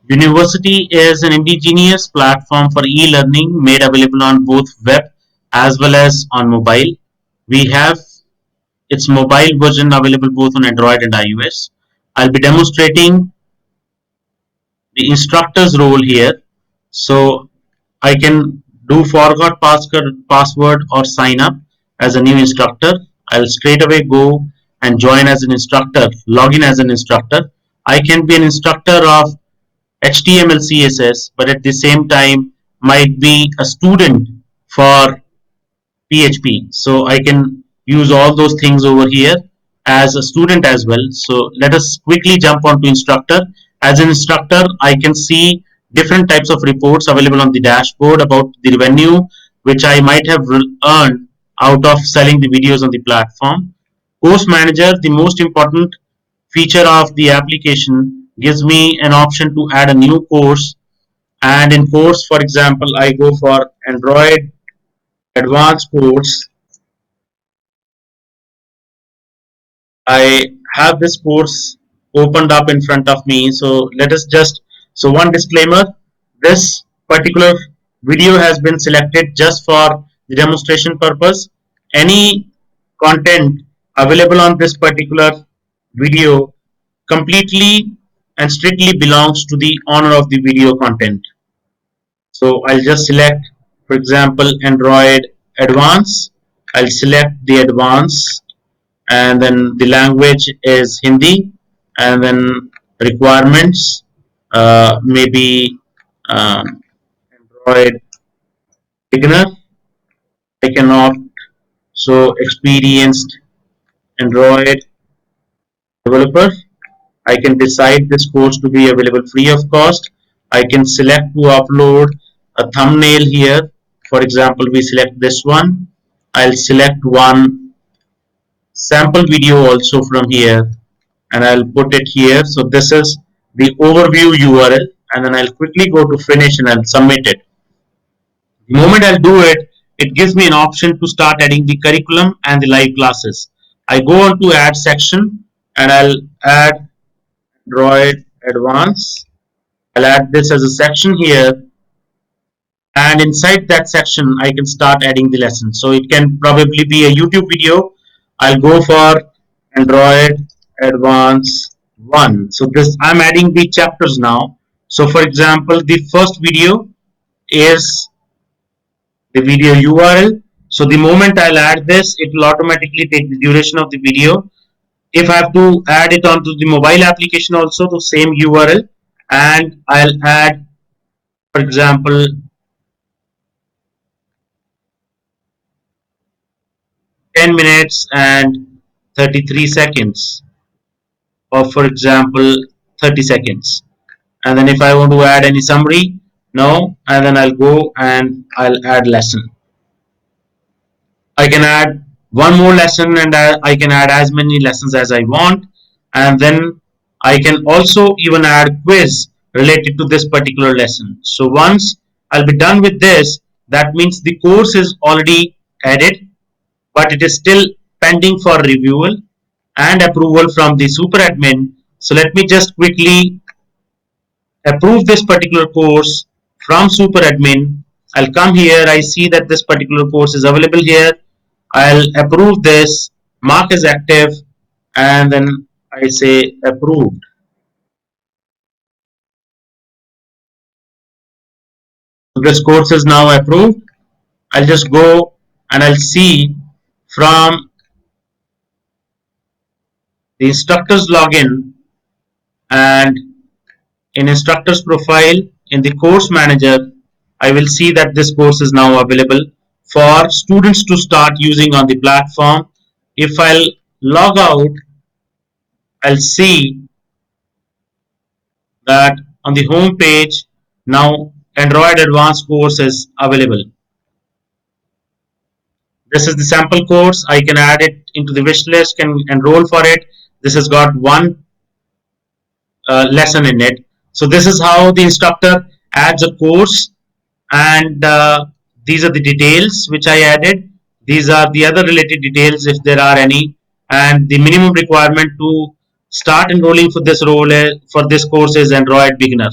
University is an indigenous platform for e-learning made available on both web as well as on mobile. We have its mobile version available both on Android and iOS. I'll be demonstrating the instructor's role here. So I can do forgot password or sign up as a new instructor. I'll straight away go and join as an instructor, log in as an instructor. I can be an instructor of HTML, CSS, but at the same time might be a student for PHP. So I can use all those things over here as a student as well. So let us quickly jump on to instructor. As an instructor, I can see different types of reports available on the dashboard about the revenue which I might have earned out of selling the videos on the platform. Course manager, the most important feature of the application, gives me an option to add a new course. And in course, for example, I go for Android advanced course. I have this course opened up in front of me. So let us just, so one disclaimer, this particular video has been selected just for the demonstration purpose. Any content available on this particular video completely and strictly belongs to the owner of the video content. So I'll just select, for example, Android Advanced. I'll select the Advanced, and then the language is Hindi, and then requirements, maybe Android beginner. I can opt so experienced Android developer. I can decide this course to be available free of cost. I can select to upload a thumbnail here. For example, we select this one. I'll select one sample video also from here, and I'll put it here. So this is the overview URL, and then I'll quickly go to finish and I'll submit it. The moment I'll do it, it gives me an option to start adding the curriculum and the live classes. I go on to add section and I'll add Android Advanced. I'll add this as a section here, and inside that section I can start adding the lesson. So it can probably be a YouTube video. I'll go for Android Advanced 1. So this, I'm adding the chapters now. So for example, the first video is the video URL. So the moment I'll add this, it will automatically take the duration of the video. If I have to add it onto the mobile application also, the same URL, and I'll add, for example, 10 minutes and 33 seconds, or for example 30 seconds. And then if I want to add any summary, no, and then I'll go and I'll add lesson. I can add one more lesson, and I can add as many lessons as I want, and then I can also even add quiz related to this particular lesson. So once I'll be done with this, that means the course is already added, but it is still pending for review and approval from the super admin. So let me just quickly approve this particular course from super admin. I'll come here, I see that this particular course is available here. I'll approve this, mark as active, and then I say approved. This course is now approved. I'll just go and I'll see from the instructor's login, and in instructor's profile in the course manager, I will see that this course is now available for students to start using on the platform. If I'll log out, I'll see that on the home page now Android Advanced course is available. This is the sample course. I can add it into the wish list, can enroll for it. This has got one lesson in it. So this is how the instructor adds a course, and these are the details which I added. These are the other related details if there are any, and the minimum requirement to start enrolling for this role for this course is Android beginner.